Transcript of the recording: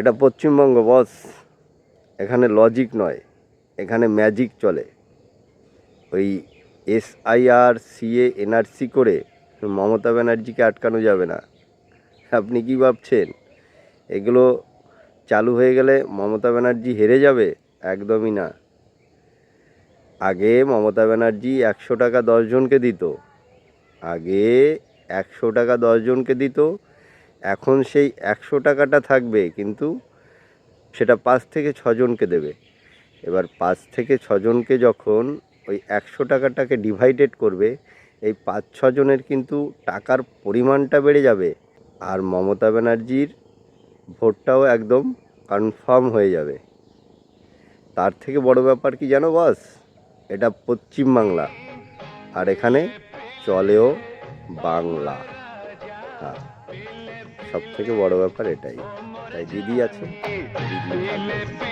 এটা পশ্চিমবঙ্গ বস। এখানে লজিক নয়, এখানে ম্যাজিক চলে। ওই SIR CA NRC করে মমতা ব্যানার্জিকে আটকানো যাবে না। আপনি কি ভাবছেন এগুলো চালু হয়ে গেলে মমতা ব্যানার্জি হেরে যাবে? একদমই না। আগে মমতা ব্যানার্জি 100 টাকা 10 জনকে দিত, আগে 100 টাকা 10 জনকে দিত। এখন সেই 100 টাকাটা থাকবে, কিন্তু সেটা 5 থেকে 6 জনকে দেবে। এবার 5 থেকে 6 জনকে যখন ওই 100 টাকাটাকে ডিভাইডেড করবে, এই 5-6 জনের কিন্তু টাকার পরিমাণটা বেড়ে যাবে, আর মমতা ব্যানার্জির ভোটটাও একদম কনফার্ম হয়ে যাবে। তার থেকে বড় ব্যাপার কি জানো বস? এটা পশ্চিমবাংলা, আর এখানে চলেও বাংলা। হ্যাঁ, সব থেকে বড় ব্যাপার এটাই। তাই দিদি আছে, দিদি থাকবে।